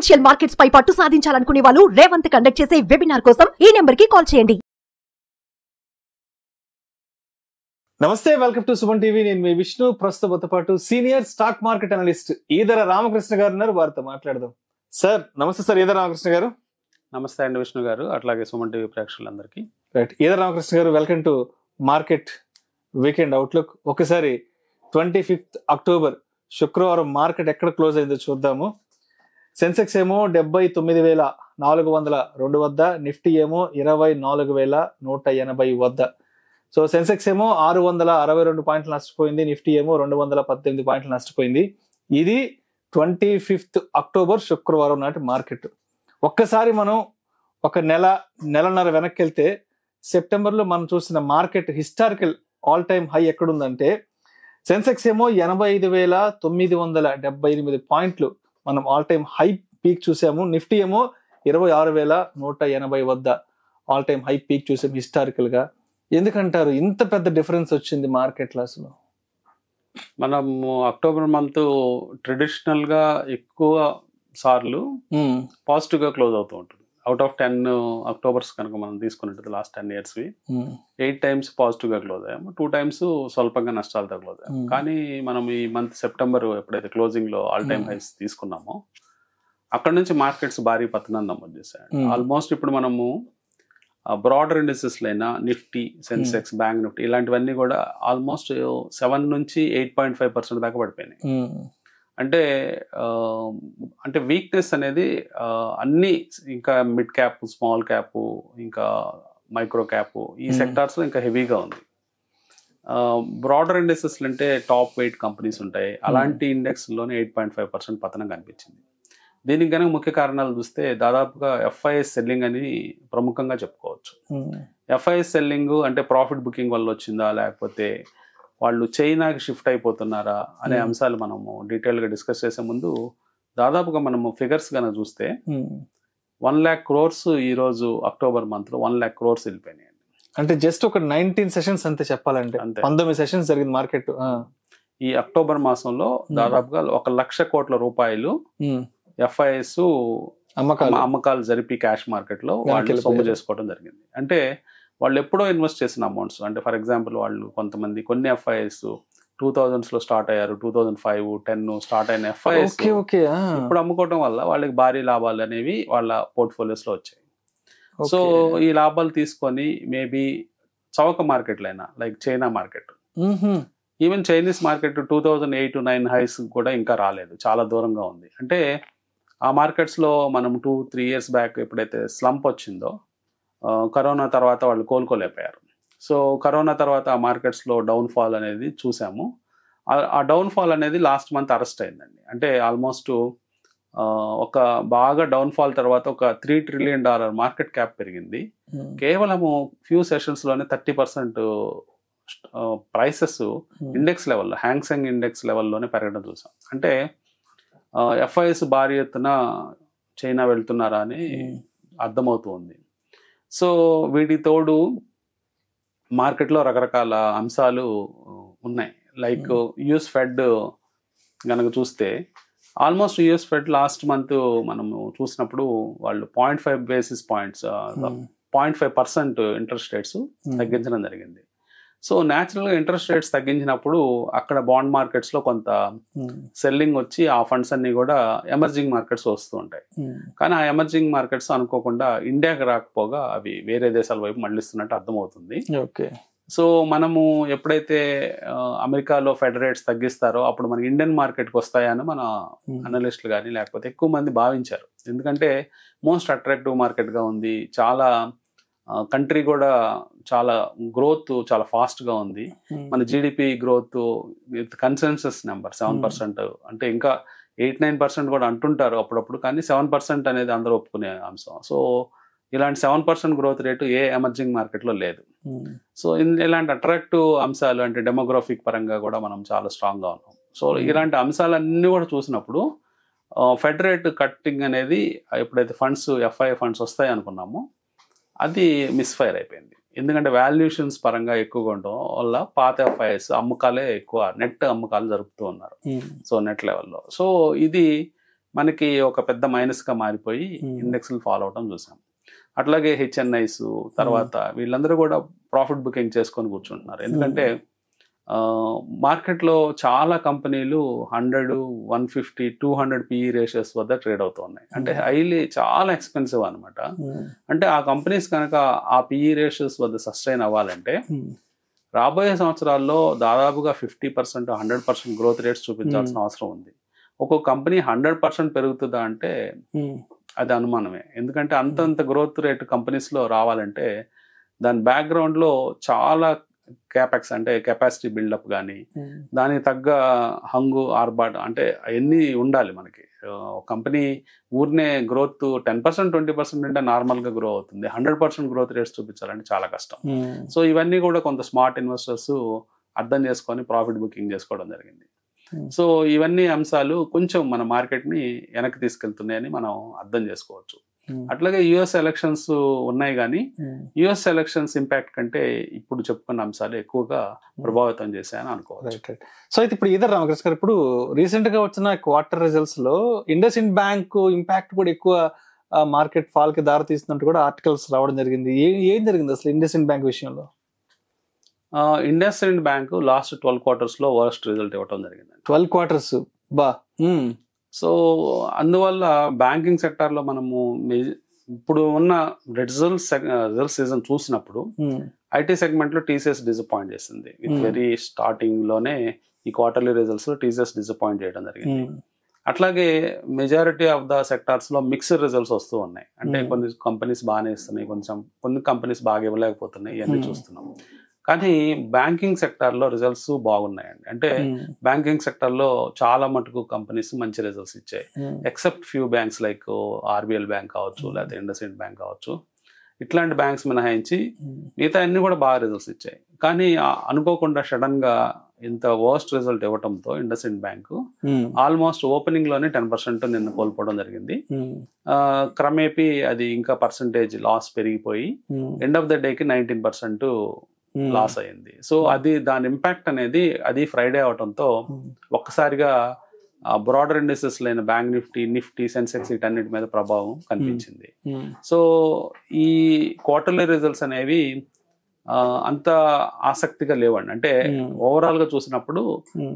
Financial markets పై పట్టు సాధించాలనుకునే వాళ్ళు Revanth conduct చేసే వెబినార్ కోసం ఈ నెంబర్ కి కాల్ చేయండి. నమస్తే, వెల్కమ్ టు సుమన్ టీవీ. నేను మీ విష్ణు. ప్రస్తుతంతో పాటు senior stock market analyst Eedara Ramakrishna గారు ఉన్నారు. వారితో మాట్లాడదాం. సార్ నమస్తే. సార్ ఈదర రామకృష్ణ గారు. నమస్తే అండి విష్ణు గారు, అట్లాగే సుమన్ టీవీ ప్రేక్షకులందరికీ. రైట్, ఈదర రామకృష్ణ గారు, welcome to market weekend outlook. ఒకసారి 25th అక్టోబర్ శుక్రవారం మార్కెట్ ఎక్కడ క్లోజ్ అయిందో చూద్దాము. సెన్సెక్స్ ఏమో 79,402 వద్ద, నిఫ్టీ ఏమో 24,180 వద్ద. సో సెన్సెక్స్ ఏమో 662 పాయింట్లు నష్టపోయింది, నిఫ్టీ ఏమో 218 పాయింట్లు నష్టపోయింది. ఇది 25th అక్టోబర్ శుక్రవారం నాటి మార్కెట్. ఒక్కసారి మనం ఒక నెలన్నర వెనక్కి వెళ్తే సెప్టెంబర్లో మనం చూసిన market historical all time high ఎక్కడుందంటే సెన్సెక్స్ ఏమో 85,978 పాయింట్లు మనం ఆల్ టైమ్ హై పీక్ చూసాము. నిఫ్టీ ఏమో 26,180 వద్ద ఆల్ టైమ్ హై పీక్ చూసాము హిస్టారికల్ గా. ఎందుకంటారు ఇంత పెద్ద డిఫరెన్స్ వచ్చింది మార్కెట్ లో? అసలు మనము అక్టోబర్ మంత్ ట్రెడిషనల్ గా ఎక్కువ సార్లు పాజిటివ్ గా క్లోజ్ అవుతూ ఉంటుంది. అవుట్ ఆఫ్ 10 అక్టోబర్స్ కనుక మనం తీసుకున్నట్టు లాస్ట్ 10 years 8 times పాజిటివ్ గా క్లోజ్ అయ్యాము, 2 times స్వల్పంగా నష్టాలతో క్లోజ్ అయ్యాము. కానీ మనం ఈ మంత్ సెప్టెంబర్ ఎప్పుడైతే క్లోజింగ్ లో ఆల్ టైమ్ హైస్ తీసుకున్నామో అక్కడ నుంచి మార్కెట్స్ భారీ పతనాన్ని నమోదు చేశాయి. ఆల్మోస్ట్ ఇప్పుడు మనము బ్రాడర్ ఇండిసెస్ లైనా నిఫ్టీ, సెన్సెక్స్, బ్యాంక్ నిఫ్టీ ఇలాంటివన్నీ కూడా ఆల్మోస్ట్ 7 నుంచి 8.5% దాకా పడిపోయినాయి. అంటే వీక్నెస్ అనేది అన్ని ఇంకా మిడ్ క్యాప్, స్మాల్ క్యాప్, ఇంకా మైక్రో క్యాప్ ఈ సెక్టార్స్ లో ఇంకా హెవీగా ఉంది. బ్రాడర్ ఇండెక్సెస్ అంటే టాప్ 8 కంపెనీస్ ఉంటాయి, అలాంటి ఇండెక్స్ లోనే 8.5% పతనం కనిపించింది. దీనికి కనుక ముఖ్య కారణాలు చూస్తే దాదాపుగా FIS సెల్లింగ్ అని ప్రముఖంగా చెప్పుకోవచ్చు. FIS సెల్లింగ్ అంటే ప్రాఫిట్ బుకింగ్ వల్ల వచ్చిందా, లేకపోతే వాళ్ళు చైనాకి షిఫ్ట్ అయిపోతున్నారా అనే అంశాలు మనము డీటెయిల్ గా డిస్కస్ చేసే ముందు దాదాపుగా మనము ఫిగర్స్ కనుక చూస్తే 1 lakh crores ఈ రోజు అక్టోబర్ మంత్ లో 1 lakh crores వెళ్ళిపోయినాయి. అంటే జస్ట్ ఒక 19 సెషన్స్ అంతే చెప్పాలంటే, 19 సెషన్స్ జరిగింది మార్కెట్. ఈ అక్టోబర్ మాసంలో దాదాపుగా 1 లక్ష కోట్ల రూపాయలు FIS అమ్మకాలు జరిపి క్యాష్ మార్కెట్ లో వాళ్ళు సొమ్ము చేసుకోవడం జరిగింది. అంటే వాళ్ళు ఎప్పుడో ఇన్వెస్ట్ చేసిన అమౌంట్స్. అంటే ఫర్ ఎగ్జాంపుల్ వాళ్ళు కొన్ని FIS 2000s లో స్టార్ట్ అయ్యారు, 2005, 10 స్టార్ట్ అయిన FIS ఇప్పుడు అమ్ముకోవడం వల్ల వాళ్ళకి భారీ లాభాలు అనేవి వాళ్ళ పోర్ట్ఫోలియోస్ లో వచ్చాయి. సో ఈ లాభాలు తీసుకొని మేబీ చౌక మార్కెట్లు అయినా like China market, even Chinese market 2008-9 highs కూడా ఇంకా రాలేదు, చాలా దూరంగా ఉంది. అంటే ఆ మార్కెట్స్ లో మనం 2-3 years బ్యాక్ ఎప్పుడైతే స్లంప్ వచ్చిందో కరోనా తర్వాత వాళ్ళు కోలుకోలేకపోయారు. సో కరోనా తర్వాత ఆ మార్కెట్స్లో డౌన్ ఫాల్ అనేది చూసాము. ఆ డౌన్ ఫాల్ అనేది లాస్ట్ మంత్ అరెస్ట్ అయిందండి. అంటే ఆల్మోస్ట్ ఒక బాగా డౌన్ ఫాల్ తర్వాత ఒక $3 trillion మార్కెట్ క్యాప్ పెరిగింది. కేవలము ఫ్యూ సెషన్స్లోనే 30% ప్రైసెస్ ఇండెక్స్ లెవెల్లో, హ్యాంగ్సెంగ్ ఇండెక్స్ లెవెల్లోనే పెరగడం చూసాం. అంటే FIS భారీ ఎత్తున చైనా వెళ్తున్నారా అని అర్థమవుతుంది. సో వీటి తోడు మార్కెట్లో రకరకాల అంశాలు ఉన్నాయి. లైక్ యుఎస్ ఫెడ్ కనుక చూస్తే almost US fed last month మనము చూసినప్పుడు వాళ్ళు 0.5 basis points 0.5% ఇంట్రెస్ట్ రేట్స్ తగ్గించడం జరిగింది. సో న్యాచురల్గా ఇంట్రెస్ట్ రేట్స్ తగ్గించినప్పుడు అక్కడ బాండ్ మార్కెట్స్లో కొంత సెల్లింగ్ వచ్చి ఆ ఫండ్స్ అన్ని కూడా ఎమర్జింగ్ మార్కెట్స్ వస్తూ ఉంటాయి. కానీ ఆ ఎమర్జింగ్ మార్కెట్స్ అనుకోకుండా ఇండియాకి రాకపోగా అవి వేరే దేశాల వైపు మళ్ళిస్తున్నట్టు అర్థమవుతుంది. సో మనము ఎప్పుడైతే అమెరికాలో ఫెడ్ రేట్స్ తగ్గిస్తారో అప్పుడు మనకి ఇండియన్ మార్కెట్కి వస్తాయని మన అనలిస్టులు కానీ లేకపోతే ఎక్కువ మంది భావించారు. ఎందుకంటే మోస్ట్ అట్రాక్టివ్ మార్కెట్గా ఉంది, చాలా కంట్రీ కూడా చాలా గ్రోత్ చాలా ఫాస్ట్గా ఉంది. మన GDP growth with consensus number 7%, అంటే ఇంకా 8-9% కూడా అంటుంటారు అప్పుడప్పుడు, కానీ 7% అనేది అందరూ ఒప్పుకునే అంశం. సో ఇలాంటి 7% గ్రోత్ రేటు ఏ ఎమర్జింగ్ మార్కెట్లో లేదు. సో ఇలాంటి అట్రాక్టివ్ అంశాలు అంటే డెమోగ్రఫిక్ పరంగా కూడా మనం చాలా స్ట్రాంగ్గా ఉన్నాం. సో ఇలాంటి అంశాలన్నీ కూడా చూసినప్పుడు ఫెడ్ రేట్ కట్టింగ్ అనేది ఎప్పుడైతే FI ఫండ్స్ వస్తాయి అనుకున్నామో అది మిస్ఫైర్ అయిపోయింది. ఎందుకంటే వాల్యుయేషన్స్ పరంగా ఎక్కువగా ఉండడం వల్ల పాత FIS అమ్మకాలే ఎక్కువ, నెట్ అమ్మకాలు జరుపుతూ ఉన్నారు. సో నెట్ లెవెల్లో. సో ఇది మనకి ఒక పెద్ద మైనస్ గా మారిపోయి ఇండెక్స్లు ఫాలో అవడం చూసాం. అట్లాగే హెచ్ఎన్ఐస్ తర్వాత వీళ్ళందరూ కూడా ప్రాఫిట్ బుకింగ్ చేసుకొని కూర్చుంటున్నారు. ఎందుకంటే మార్కెట్లో చాలా కంపెనీలు 100, 150, 200 PE రేషియోస్ వద్ద ట్రేడ్ అవుతున్నాయి. అంటే హైలీ చాలా ఎక్స్పెన్సివ్ అనమాట. అంటే ఆ కంపెనీస్ కనుక ఆ PE రేషియోస్ వద్ద సస్టైన్ అవ్వాలంటే రాబోయే సంవత్సరాల్లో దాదాపుగా 50%, 100% గ్రోత్ రేట్స్ చూపించాల్సిన అవసరం ఉంది. ఒక్కొక్క కంపెనీ 100% పెరుగుతుందా అంటే అది అనుమానమే. ఎందుకంటే అంతంత గ్రోత్ రేట్ కంపెనీస్లో రావాలంటే దాని బ్యాక్గ్రౌండ్లో చాలా క్యాపెక్స్ అంటే కెపాసిటీ బిల్డప్ కానీ దానికి తగ్గ హంగు ఆర్బాట్ అంటే అవన్నీ ఉండాలి మనకి. కంపెనీ ఊరినే గ్రోత్ 10%, 20% అంటే నార్మల్గా గ్రో అవుతుంది. 100% గ్రోత్ రేట్స్ చూపించాలంటే చాలా కష్టం. సో ఇవన్నీ కూడా కొంత స్మార్ట్ ఇన్వెస్టర్స్ అర్థం చేసుకొని ప్రాఫిట్ బుకింగ్ చేసుకోవడం జరిగింది. సో ఇవన్నీ అంశాలు కొంచెం మన మార్కెట్ని వెనక్కి తీసుకెళ్తున్నాయని మనం అర్థం చేసుకోవచ్చు. అట్లాగే యుఎస్ ఎలక్షన్స్ ఉన్నాయి కానీ యుఎస్ ఎలక్షన్స్ ఇంపాక్ట్ కంటే ఇప్పుడు చెప్పుకున్న అంశాలు ఎక్కువగా ప్రభావితం చేశాయని అనుకోవచ్చు. సో అయితే ఇప్పుడు ఈదర్ రామకృష్ణ గారు, ఇప్పుడు రీసెంట్ గా వచ్చిన క్వార్టర్ రిజల్ట్స్ లో ఇండస్ ఇండ్ బ్యాంక్ ఇంపాక్ట్ కూడా ఎక్కువ మార్కెట్ ఫాల్ కి దారి తీస్తున్నట్టు కూడా ఆర్టికల్స్ రావడం జరిగింది. ఏం జరిగింది అసలు ఇండస్ ఇండ్ బ్యాంక్ విషయంలో? ఇండస్ ఇండ్ బ్యాంక్ లాస్ట్ 12 quarters లో వర్స్ట్ రిజల్ట్ ఇవ్వడం జరిగింది. 12 quarters బా. సో అందువల్ల బ్యాంకింగ్ సెక్టార్లో మనము ఇప్పుడు ఉన్న రిజల్ట్ సీజన్ చూసినప్పుడు ఐటీ సెగ్మెంట్లో టీసీఎస్ డిసప్పాయింట్ చేసింది. విత్ వెరీ స్టార్టింగ్ లోనే ఈ క్వార్టర్లీ రిజల్ట్స్ లో టీసీఎస్ డిసప్పాయింట్ చేయడం జరిగింది. అట్లాగే మెజారిటీ ఆఫ్ ద సెక్టార్స్ లో మిక్స్డ్ రిజల్ట్స్ వస్తూ ఉన్నాయి. అంటే కొన్ని కంపెనీస్ బాగానే ఇస్తున్నాయి, కొన్ని కంపెనీస్ బాగా ఇవ్వలేకపోతున్నాయి, ఇవన్నీ చూస్తున్నాం. కానీ బ్యాంకింగ్ సెక్టార్లో రిజల్ట్స్ బాగున్నాయండి. అంటే బ్యాంకింగ్ సెక్టార్లో చాలా మటుకు కంపెనీస్ మంచి రిజల్ట్స్ ఇచ్చాయి. Except few banks like RBL bank కావచ్చు, లేకపోతే ఇండస్ ఇండ్ బ్యాంక్ కావచ్చు, ఇట్లాంటి బ్యాంక్స్ మినహాయించి మిగతా అన్ని కూడా బాగా రిజల్ట్స్ ఇచ్చాయి. కానీ అనుకోకుండా సడన్ గా ఇంత వర్స్ట్ రిజల్ట్ ఇవ్వడంతో ఇండస్ ఇండ్ బ్యాంక్ ఆల్మోస్ట్ ఓపెనింగ్ లోనే 10% నిన్న కోల్పోవడం జరిగింది. క్రమేపీ అది ఇంకా పర్సంటేజ్ లాస్ పెరిగిపోయి ఎండ్ ఆఫ్ ద డేకి 19% లాస్ అయింది. సో అది దాని ఇంపాక్ట్ అనేది అది ఫ్రైడే అవడంతో ఒక్కసారిగా బ్రాడర్ ఇండస్ట్రీస్ లైన బ్యాంక్ నిఫ్టీ, సెన్సెక్స్ వీటన్నిటి మీద ప్రభావం కనిపించింది. సో ఈ క్వార్టర్లీ రిజల్ట్స్ అనేవి అంత ఆసక్తిగా లేవండి. అంటే ఓవరాల్ గా చూసినప్పుడు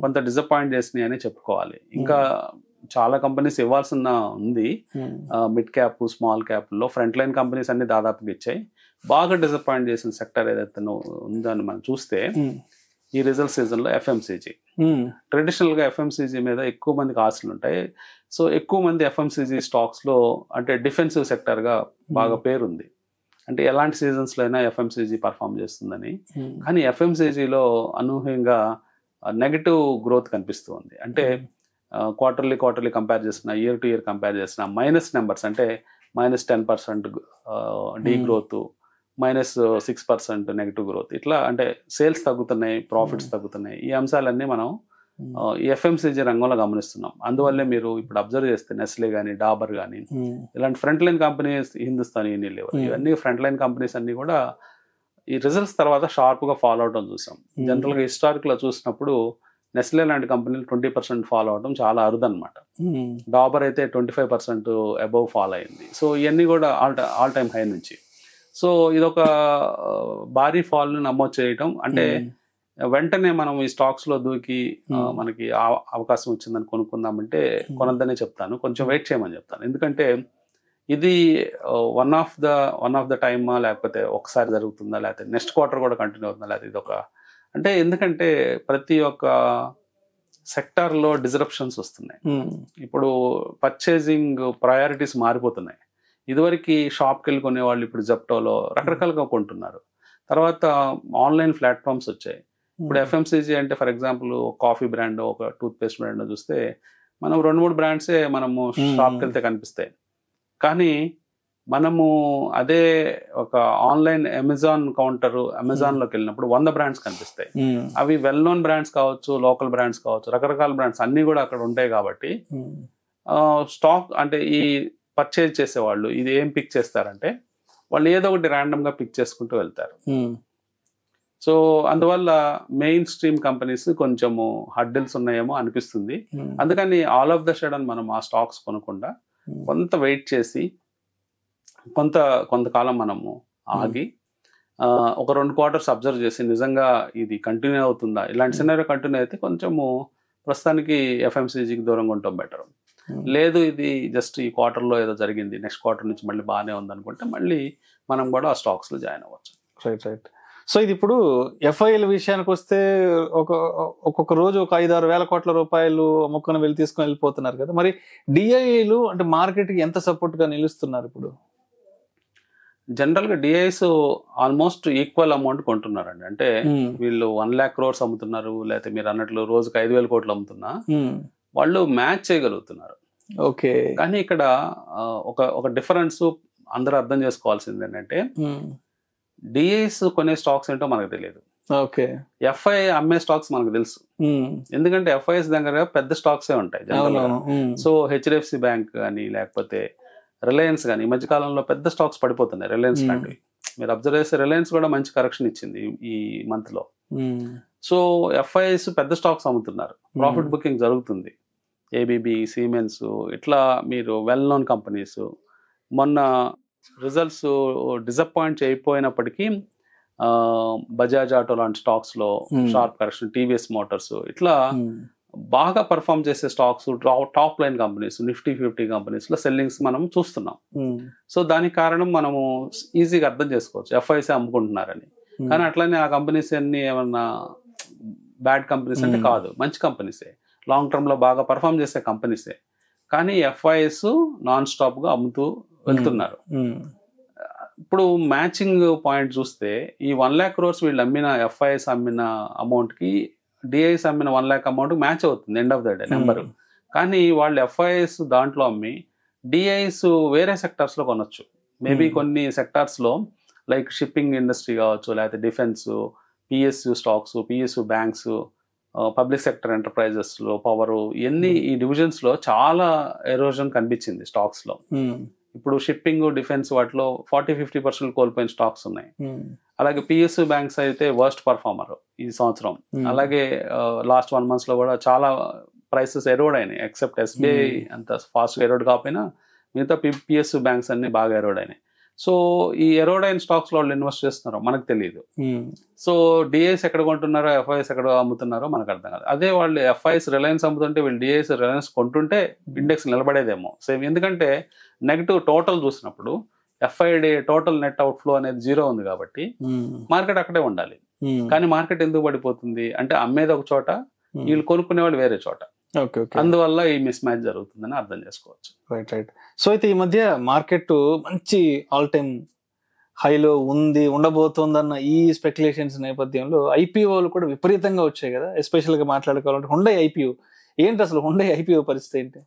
కొంత డిసప్పాయింట్ చేసినాయి అని చెప్పుకోవాలి. ఇంకా చాలా కంపెనీస్ ఇవ్వాల్సిన ఉంది. మిడ్ క్యాప్, స్మాల్ క్యాప్ లో ఫ్రంట్ లైన్ కంపెనీస్ అన్ని దాదాపుగా ఇచ్చాయి. బాగా డిసప్పాయింట్ చేసిన సెక్టర్ ఏదైతే ఉందని మనం చూస్తే ఈ రిజల్ట్ సీజన్ లో ఎఫ్ఎంసీజీ. ట్రెడిషనల్ గా ఎఫ్ఎంసీజీ మీద ఎక్కువ మందికి ఆశలు ఉంటాయి. సో ఎక్కువ మంది ఎఫ్ఎంసీజీ స్టాక్స్ లో అంటే డిఫెన్సివ్ సెక్టర్ గా బాగా పేరుంది. అంటే ఎలాంటి సీజన్స్ లో అయినా ఎఫ్ఎంసీజీ పర్ఫామ్ చేస్తుందని. కానీ ఎఫ్ఎంసీజీలో అనూహ్యంగా నెగటివ్ గ్రోత్ కనిపిస్తుంది. అంటే క్వార్టర్లీ కంపేర్ చేసిన, ఇయర్ టు ఇయర్ కంపేర్ చేసిన మైనస్ నెంబర్స్, అంటే -10% డీ గ్రోత్, -6% నెగిటివ్ గ్రోత్, ఇట్లా అంటే సేల్స్ తగ్గుతున్నాయి, ప్రాఫిట్స్ తగ్గుతున్నాయి. ఈ అంశాలన్నీ మనం ఈ ఎఫ్ఎంసీజీ రంగంలో గమనిస్తున్నాం. అందువల్లే మీరు ఇప్పుడు అబ్జర్వ్ చేస్తే నెస్లే కానీ, డాబర్ కానీ ఇలాంటి front line companies, Hindustan Unilever, ఇవన్నీ ఫ్రంట్ లైన్ కంపెనీస్ అన్ని కూడా ఈ రిజల్ట్స్ తర్వాత షార్ప్ గా ఫాలో అవడం చూసాం. జనరల్ గా హిస్టారిక్ లో చూసినప్పుడు నెస్లే లాంటి కంపెనీలు 20% ఫాలో అవడం చాలా అరుదనమాట. డాబర్ అయితే 25% అబౌవ్ ఫాలో అయింది. సో ఇవన్నీ కూడా ఆల్ టైమ్ హై నుంచి. సో ఇదొక భారీ ఫాల్ ని నమోదు చేయటం, అంటే వెంటనే మనం ఈ స్టాక్స్ లో దూకి మనకి అవకాశం వచ్చిందని కొనుక్కుందామంటే కొనద్దనే చెప్తాను, కొంచెం వెయిట్ చేయమని చెప్తాను. ఎందుకంటే ఇది వన్ ఆఫ్ ద టైమా, లేకపోతే ఒకసారి జరుగుతుందా, లేకపోతే నెక్స్ట్ క్వార్టర్ కూడా కంటిన్యూ అవుతుందా, లేకపోతే ఇది ఒక అంటే ఎందుకంటే ప్రతి ఒక్క సెక్టార్లో డిస్రప్షన్స్ వస్తున్నాయి. ఇప్పుడు పర్చేసింగ్ ప్రయారిటీస్ మారిపోతున్నాయి. ఇదివరకు షాప్కి వెళ్ళి కొనేవాళ్ళు ఇప్పుడు జెప్టోలో రకరకాలుగా కొంటున్నారు. తర్వాత ఆన్లైన్ ప్లాట్ఫామ్స్ వచ్చాయి. ఇప్పుడు ఎఫ్ఎంసీజీ అంటే ఫర్ ఎగ్జాంపుల్ కాఫీ బ్రాండ్, ఒక టూత్ పేస్ట్ బ్రాండ్ చూస్తే మనం 2-3 బ్రాండ్సే మనము షాప్కి వెళ్తే కనిపిస్తాయి. కానీ మనము అదే ఒక ఆన్లైన్ అమెజాన్లోకి వెళ్ళినప్పుడు 100 బ్రాండ్స్ కనిపిస్తాయి. అవి వెల్ నోన్ బ్రాండ్స్ కావచ్చు, లోకల్ బ్రాండ్స్ కావచ్చు, రకరకాల బ్రాండ్స్ అన్ని కూడా అక్కడ ఉంటాయి. కాబట్టి స్టాక్ అంటే ఈ పర్చేజ్ చేసేవాళ్ళు ఇది ఏం పిక్ చేస్తారంటే వాళ్ళు ఏదో ఒకటి ర్యాండమ్ గా పిక్ చేసుకుంటూ వెళ్తారు. సో అందువల్ల మెయిన్ స్ట్రీమ్ కంపెనీస్ కొంచెము హడ్డిల్స్ ఉన్నాయేమో అనిపిస్తుంది. అందుకని ఆల్ ఆఫ్ ద సడన్ మనం ఆ స్టాక్స్ కొనకుండా కొంత వెయిట్ చేసి కొంతకాలం మనము ఆగి ఒక 2 క్వార్టర్స్ అబ్జర్వ్ చేసి నిజంగా ఇది కంటిన్యూ అవుతుందా, ఇలాంటి సినారియో కంటిన్యూ అయితే కొంచెము ప్రస్తుతానికి ఎఫ్ఎంసీజీకి దూరంగా ఉండటం బెటర్. లేదు ఇది జస్ట్ ఈ క్వార్టర్లో ఏదో జరిగింది, నెక్స్ట్ క్వార్టర్ నుంచి మళ్ళీ బాగానే ఉంది అనుకుంటే మళ్ళీ మనం కూడా ఆ స్టాక్స్లో జాయిన్ అవ్వచ్చు. రైట్. సో ఇది ఇప్పుడు ఎఫ్ఐఎల్ విషయానికి వస్తే ఒక్కొక్క రోజు ఒక 5-6 వేల కోట్ల రూపాయలు అమ్ముకొని తీసుకొని వెళ్ళిపోతున్నారు కదా. మరి డిఐలు అంటే మార్కెట్కి ఎంత సపోర్ట్గా నిలుస్తున్నారు ఇప్పుడు? జనరల్గా డిఐస్ ఆల్మోస్ట్ ఈక్వల్ అమౌంట్ కొంటున్నారండి. అంటే వీళ్ళు 1 lakh crores అమ్ముతున్నారు, లేకపోతే మీరు అన్నట్లు రోజుకి 5,000 కోట్లు అమ్ముతున్నా వాళ్ళు మ్యాచ్ చేయగలుగుతున్నారు. ఓకే. కానీ ఇక్కడ ఒక డిఫరెన్స్ అందరూ అర్థం చేసుకోవాల్సింది ఏంటంటే డిఐస్ కొనే స్టాక్స్ ఏంటో మనకు తెలియదు. ఓకే. ఎఫ్ఐ అమ్మే స్టాక్స్ మనకు తెలుసు, ఎందుకంటే ఎఫ్ఐఎస్ దగ్గర పెద్ద స్టాక్సే ఉంటాయి. సో హెచ్డిఎఫ్సి బ్యాంక్ కానీ లేకపోతే రిలయన్స్ కానీ ఈ మధ్యకాలంలో పెద్ద స్టాక్స్ పడిపోతున్నాయి. రిలయన్స్ లాంటివి మీరు అబ్జర్వ్ చేస్తే రిలయన్స్ కూడా మంచి కరెక్షన్ ఇచ్చింది ఈ మంత్ లో. సో ఎఫ్ఐఎస్ పెద్ద స్టాక్స్ అమ్ముతున్నారు, ప్రాఫిట్ బుకింగ్ జరుగుతుంది. ఏబిబి, సిమెన్స్ ఇట్లా మీరు వెల్ నోన్ కంపెనీస్. మొన్న రిజల్ట్స్ డిసప్పాయింట్ అయిపోయినప్పటికీ బజాజ్ ఆటో లాంటి స్టాక్స్ లో షార్ప్ కరెక్షన్, టీవీఎస్ మోటార్స్ ఇట్లా బాగా పర్ఫామ్ చేసే stocks, top line companies, Nifty 50 companies లో సెల్లింగ్స్ మనం చూస్తున్నాం. సో దానికి కారణం మనము ఈజీగా అర్థం చేసుకోవచ్చు, ఎఫ్ఐసి అమ్ముకుంటున్నారని. కానీ అట్లనే ఆ కంపెనీస్ అన్ని ఏమన్నా బ్యాడ్ కంపెనీస్ అంటే కాదు, మంచి కంపెనీసే, లాంగ్ టర్మ్ లో బాగా పర్ఫామ్ చేసే కంపెనీసే. కానీ ఎఫ్ఐఎస్ నాన్ స్టాప్ గా అమ్ముతూ వెళ్తున్నారు. ఇప్పుడు మ్యాచింగ్ పాయింట్ చూస్తే ఈ 1 lakh crores వీళ్ళు అమ్మిన ఎఫ్ఐఎస్ అమ్మిన అమౌంట్ కి డిఐస్ అమ్మిన 1 lakh అమౌంట్ మ్యాచ్ అవుతుంది end of the day number. కానీ వాళ్ళు ఎఫ్ఐఎస్ దాంట్లో అమ్మి డిఐస్ వేరే సెక్టార్స్ లో కొనొచ్చు. మేబీ కొన్ని సెక్టార్స్ లో లైక్ షిప్పింగ్ ఇండస్ట్రీ కావచ్చు, లేకపోతే defence, PSU stocks, PSU banks, public sector enterprises లో, పవర్, ఇవన్నీ ఈ డివిజన్స్ లో చాలా ఎరోజన్ కనిపించింది స్టాక్స్ లో. ఇప్పుడు షిప్పింగ్, డిఫెన్స్ వాటిలో 40-50% కోల్పోయిన స్టాక్స్ ఉన్నాయి. అలాగే పిఎస్యు బ్యాంక్స్ అయితే వర్స్ట్ పర్ఫార్మర్ ఈ సంవత్సరం. అలాగే లాస్ట్ 1 month లో కూడా చాలా ప్రైసెస్ ఎరోడ్ అయినాయి. ఎక్సెప్ట్ ఎస్బీఐ అంత ఫాస్ట్ ఎరోడ్ కాకపోయినా మిగతా పిఎస్యు బ్యాంక్స్ అన్ని బాగా ఎరోడ్ అయినాయి. సో ఈ ఎరోడ్ అయిన స్టాక్స్ లో వాళ్ళు ఇన్వెస్ట్ చేస్తున్నారో మనకు తెలియదు. సో డిఐస్ ఎక్కడ కొంటున్నారో, ఎఫ్ఐఎస్ ఎక్కడ అమ్ముతున్నారో మనకు అర్థం కాదు. అదే వాళ్ళు ఎఫ్ఐఎస్ రిలయన్స్ అమ్ముతుంటే వీళ్ళు డిఐస్ రిలయన్స్ కొంటుంటే ఇండెక్స్ నిలబడేదేమో సేమ్. ఎందుకంటే నెగటివ్ టోటల్ చూసినప్పుడు FID total net out flow అనేది 0 ఉంది కాబట్టి మార్కెట్ అక్కడే ఉండాలి. కానీ మార్కెట్ ఎందుకు పడిపోతుంది అంటే అమ్మేది ఒక చోట, వీళ్ళు కొనుక్కునే వాళ్ళు వేరే చోట. అందువల్ల ఈ మిస్ మ్యాచ్ జరుగుతుందని అర్థం చేసుకోవచ్చు. రైట్. సో అయితే ఈ మధ్య మార్కెట్ మంచి ఆల్ టైమ్ హైలో ఉండబోతోందన్న ఈ స్పెక్యులేషన్స్ నేపథ్యంలో ఐపీఓలు కూడా విపరీతంగా వచ్చాయి కదా. ఎస్పెషల్ గా మాట్లాడుకోవాలంటే హుండై ఐపీఓ ఏంటి అసలు? హుండై ఐపీఓ పరిస్థితి ఏంటి?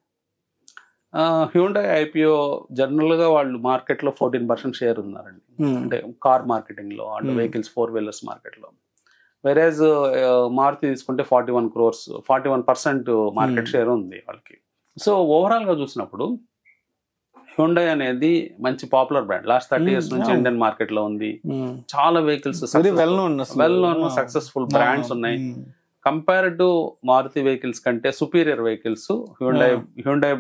హ్యూండై ఐపీఓ జనరల్ గా వాళ్ళు మార్కెట్ లో 14% షేర్ ఉన్నారండి. అంటే కార్ మార్కెటింగ్ లో, అంటే వెహికల్స్ 4-wheelers మార్కెట్ లో. వెరేజ్ మారుతి తీసుకుంటే 41 crores 41% మార్కెట్ షేర్ ఉంది వాళ్ళకి. సో ఓవరాల్ గా చూసినప్పుడు హ్యూండై అనేది మంచి పాపులర్ బ్రాండ్. లాస్ట్ 30 years నుంచి ఇండియన్ మార్కెట్ లో ఉంది. చాలా vehicles well known successful brands ఉన్నాయి. కంపేర్డ్ టు మారుతి వెహికల్స్ కంటే సుపీరియర్ వెహికల్స్ హ్యూండై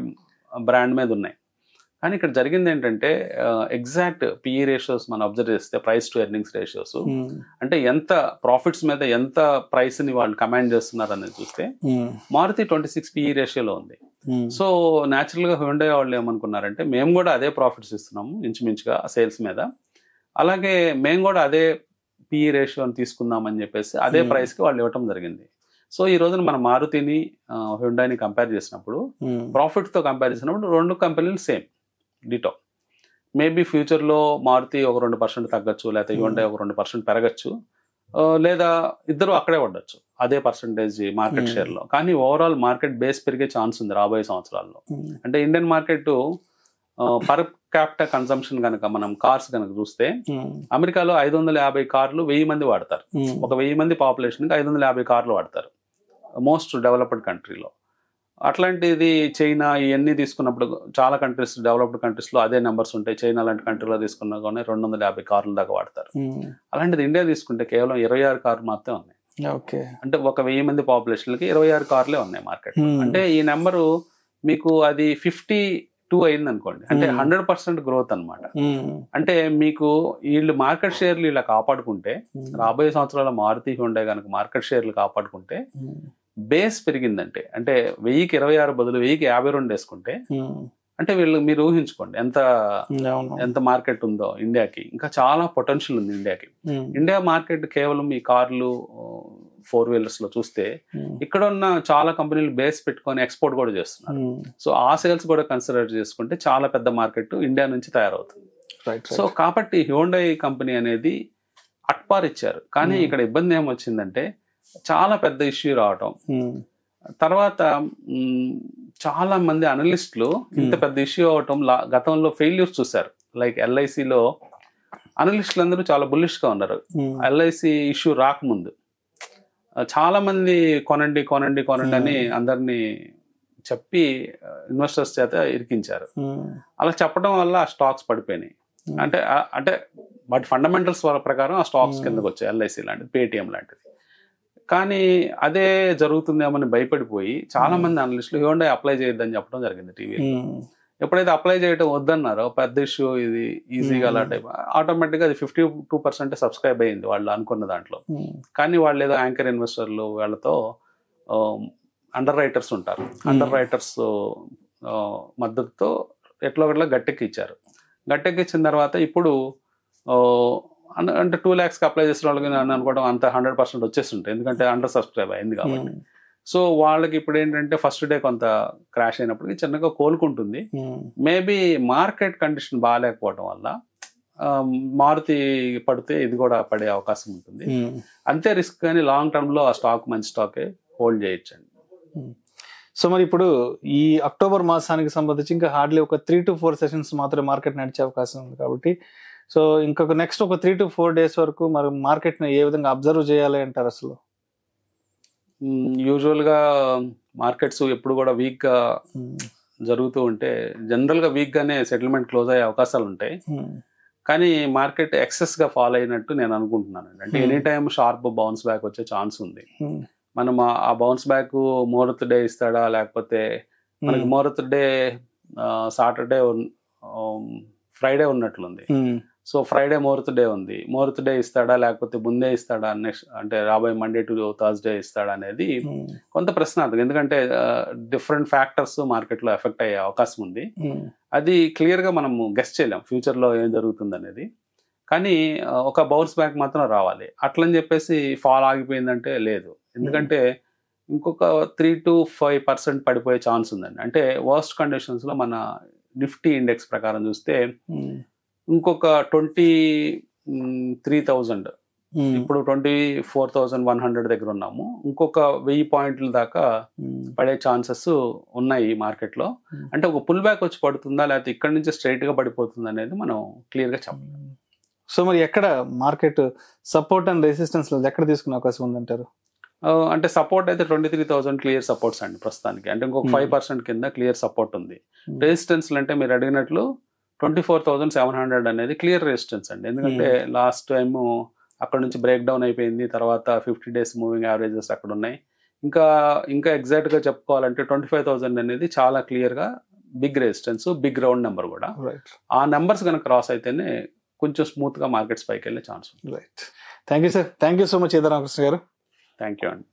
బ్రాండ్ మీద ఉన్నాయి. కానీ ఇక్కడ జరిగింది ఏంటంటే ఎగ్జాక్ట్ పిఈ రేషియోస్ మనం అబ్జర్వ్ చేస్తే, ప్రైస్ టు ఎర్నింగ్స్ రేషియోస్, అంటే ఎంత ప్రాఫిట్స్ మీద ఎంత ప్రైస్ ని వాళ్ళు కమాండ్ చేస్తున్నారు అనేది చూస్తే మారుతి 26 పిఈ రేషియోలో ఉంది. సో న్యాచురల్ గా హ్యూండై వాళ్ళు ఏమనుకున్నారంటే మేము కూడా అదే ప్రాఫిట్స్ ఇస్తున్నాము ఇంచుమించుగా సేల్స్ మీద, అలాగే మేము కూడా అదే పిఈ రేషియోని తీసుకుందామని చెప్పేసి అదే ప్రైస్ కి వాళ్ళు ఇవ్వటం జరిగింది. సో ఈ రోజున మన మారుతిని హ్యూండైని కంపేర్ చేసినప్పుడు, ప్రాఫిట్ తో కంపేర్ చేసినప్పుడు 2 కంపెనీలు సేమ్ డిటో. మేబీ ఫ్యూచర్ లో మారుతి ఒక 2% తగ్గచ్చు, లేకపోతే హ్యూండై ఒక 2% పెరగచ్చు, లేదా ఇద్దరు అక్కడే ఉండొచ్చు అదే పర్సంటేజ్ మార్కెట్ షేర్ లో. కానీ ఓవరాల్ మార్కెట్ బేస్ పెరిగే ఛాన్స్ ఉంది రాబోయే సంవత్సరాల్లో. అంటే Indian market per capital consumption కనుక మనం కార్స్ కనుక చూస్తే, అమెరికాలో 550 కార్లు 1000 మంది వాడతారు. ఒక 1000 మంది పాపులేషన్ కి 550 కార్లు వాడతారు మోస్ట్ డెవలప్డ్ కంట్రీలో. అట్లాంటిది చైనా ఇవన్నీ తీసుకున్నప్పుడు చాలా కంట్రీస్, డెవలప్డ్ కంట్రీస్ లో అదే నెంబర్స్ ఉంటాయి. చైనా లాంటి కంట్రీలో తీసుకున్నా కానీ 250 కార్ల దాకా వాడతారు. అలాంటిది ఇండియా తీసుకుంటే కేవలం 26 కార్లు మాత్రమే ఉన్నాయి. అంటే 1000 మంది పాపులేషన్లకి 26 కార్లే ఉన్నాయి మార్కెట్. అంటే ఈ నెంబరు మీకు అది 52 అయింది అనుకోండి, అంటే 100% గ్రోత్ అనమాట. అంటే మీకు వీళ్ళు మార్కెట్ షేర్లు ఇలా కాపాడుకుంటే, రాబోయే సంవత్సరాల మారుతి హుండై కనుక మార్కెట్ షేర్లు కాపాడుకుంటే, బేస్ పెరిగిందంటే, అంటే 1000కి 26 బదులు 1000కి 52 వేసుకుంటే, అంటే మీరు ఊహించుకోండి ఎంత మార్కెట్ ఉందో ఇండియాకి. ఇంకా చాలా పొటెన్షియల్ ఉంది ఇండియాకి. ఇండియా మార్కెట్ కేవలం ఈ కార్లు, 4 వీలర్స్ లో చూస్తే ఇక్కడ ఉన్న చాలా కంపెనీలు బేస్ పెట్టుకొని ఎక్స్పోర్ట్ కూడా చేస్తున్నారు. సో ఆ సేల్స్ కూడా కన్సిడర్ చేసుకుంటే చాలా పెద్ద మార్కెట్ ఇండియా నుంచి తయారవుతుంది. సో కాబట్టి హ్యూండై కంపెనీ అనేది అట్పార్ ఇచ్చారు. కానీ ఇక్కడ ఇబ్బంది ఏమొచ్చిందంటే చాలా పెద్ద ఇష్యూ రావటం, తర్వాత చాలా మంది అనలిస్టులు ఇంత పెద్ద ఇష్యూ అవటం గతంలో ఫెయిల్యూర్స్ చూశారు. లైక్ ఎల్ఐసిలో అనలిస్టులు అందరూ చాలా బుల్లిష్ గా ఉన్నారు. ఎల్ఐసి ఇష్యూ రాకముందు చాలా మంది కొనండి కొనండి కొనండి అని అందరినీ చెప్పి ఇన్వెస్టర్స్ చేత ఇరికించారు. అలా చెప్పడం వల్ల ఆ స్టాక్స్ పడిపోయినాయి. అంటే వాటి ఫండమెంటల్స్ ప్రకారం ఆ స్టాక్స్ కిందకు వచ్చాయి, ఎల్ఐసి లాంటిది, పేటిఎం లాంటిది. కానీ అదే జరుగుతుందేమని భయపడిపోయి చాలా మంది అనలిస్టులు హ్యూండై అప్లై చేయొద్దని చెప్పడం జరిగింది టీవీలో. ఎప్పుడైతే అప్లై చేయడం వద్దన్నారో, పెద్ద ఇష్యూ ఇది, ఈజీగా అలా టైప్, ఆటోమేటిక్గా అది 52% సబ్స్క్రైబ్ అయ్యింది వాళ్ళు అనుకున్న దాంట్లో. కానీ వాళ్ళు ఏదో యాంకర్ ఇన్వెస్టర్లు వాళ్ళతో అండర్ రైటర్స్ ఉంటారు, అండర్ రైటర్స్ మద్దతుతో ఎట్లా ఒకట్లా గట్టెక్కిచ్చారు. గట్టెక్కిచ్చిన తర్వాత ఇప్పుడు అంటే 2 lakhsకి అప్లై చేసిన వాళ్ళకి నేను అనుకోవడం అంత 100% వచ్చేస్తుంటాయి, ఎందుకంటే అండర్ సబ్స్క్రైబ్ అయింది కాబట్టి. సో వాళ్ళకి ఇప్పుడు ఏంటంటే ఫస్ట్ డే కొంత క్రాష్ అయినప్పటికీ చిన్నగా కోలుకుంటుంది. మేబీ మార్కెట్ కండిషన్ బాగాలేకపోవడం వల్ల మారుతి పడితే ఇది కూడా పడే అవకాశం ఉంటుంది. అంతే రిస్క్, కానీ లాంగ్ టర్మ్ లో ఆ స్టాక్ మంచి స్టాకే హోల్డ్ చేయొచ్చండి. సో మరి ఇప్పుడు ఈ అక్టోబర్ మాసానికి సంబంధించి ఇంకా హార్డ్లీ ఒక 3 to 4 సెషన్స్ మాత్రమే మార్కెట్ నడిచే అవకాశం ఉంది కాబట్టి, సో ఇంకొక నెక్స్ట్ ఒక 3 to 4 days వరకు మరి మార్కెట్ ని ఏ విధంగా అబ్జర్వ్ చేయాలి అంటారు అసలు? యూజువల్ గా మార్కెట్స్ ఎప్పుడు కూడా వీక్ గా జరుగుతూ ఉంటే జనరల్ గా వీక్ గానే సెటిల్మెంట్ క్లోజ్ అయ్యే అవకాశాలు ఉంటాయి. కానీ మార్కెట్ ఎక్సెస్ గా ఫాలో అయినట్టు నేను అనుకుంటున్నాను. అంటే any time sharp bounce back వచ్చే ఛాన్స్ ఉంది. మనం ఆ బౌన్స్ బ్యాక్ ముహూర్త డే ఇస్తాడా, లేకపోతే మనకి ముహూర్త డే సాటర్డే ఫ్రైడే ఉన్నట్లుంది. సో ఫ్రైడే ముహూర్త డే ఉంది, ముహూర్త డే ఇస్తాడా లేకపోతే ముందే ఇస్తాడా, నెక్స్ట్ అంటే రాబోయే మండే టు థర్స్డే ఇస్తాడా అనేది కొంత ప్రశ్నార్థకం. ఎందుకంటే డిఫరెంట్ ఫ్యాక్టర్స్ మార్కెట్ లో ఎఫెక్ట్ అయ్యే అవకాశం ఉంది. అది క్లియర్ గా మనం గెస్ చేయలేం ఫ్యూచర్ లో ఏం జరుగుతుంది అనేది. కానీ ఒక బౌన్స్ బ్యాక్ మాత్రం రావాలి. అట్లని చెప్పేసి ఫాల్ ఆగిపోయిందంటే లేదు, ఎందుకంటే ఇంకొక 3 to 5% పడిపోయే ఛాన్స్ ఉందండి. అంటే వర్స్ట్ కండిషన్స్ లో మన నిఫ్టీ ఇండెక్స్ ప్రకారం చూస్తే ఇంకొక 23,000, ఇప్పుడు 24,100 దగ్గర ఉన్నాము. ఇంకొక 1000 పాయింట్ల దాకా పడే ఛాన్సెస్ ఉన్నాయి ఈ మార్కెట్ లో. అంటే ఒక పుల్ బ్యాక్ వచ్చి పడుతుందా, లేకపోతే ఇక్కడ నుంచి స్ట్రైట్ గా పడిపోతుందా అనేది మనం క్లియర్ గా చెప్పలేం. సో మరి ఎక్కడ మార్కెట్ సపోర్ట్ అండ్ రెసిస్టెన్స్ ఎక్కడ తీసుకునే అవకాశం ఉందంటారు? అంటే సపోర్ట్ అయితే 23,000 క్లియర్ సపోర్ట్స్ అండి ప్రస్తుతానికి. అంటే ఇంకొక 5% కింద క్లియర్ సపోర్ట్ ఉంది. రెసిస్టెన్స్ అంటే మీరు అడిగినట్లు 24,700 అనేది క్లియర్ రెసిస్టెన్స్ అండి. ఎందుకంటే లాస్ట్ టైం అక్కడ నుంచి బ్రేక్ డౌన్ అయిపోయింది, తర్వాత 50 days మూవింగ్ యావరేజెస్ అక్కడ ఉన్నాయి. ఇంకా ఎగ్జాక్ట్ గా చెప్పుకోవాలంటే 25,000 అనేది చాలా క్లియర్ గా big resistance, big round number కూడా. ఆ నెంబర్స్ కనుక క్రాస్ అయితేనే కొంచెం స్మూత్ గా మార్కెట్స్ పైకి వెళ్ళే ఛాన్స్ ఉంది. Right, thank you sir, thank you so much Edara Ramakrishna garu. Thank you అండి.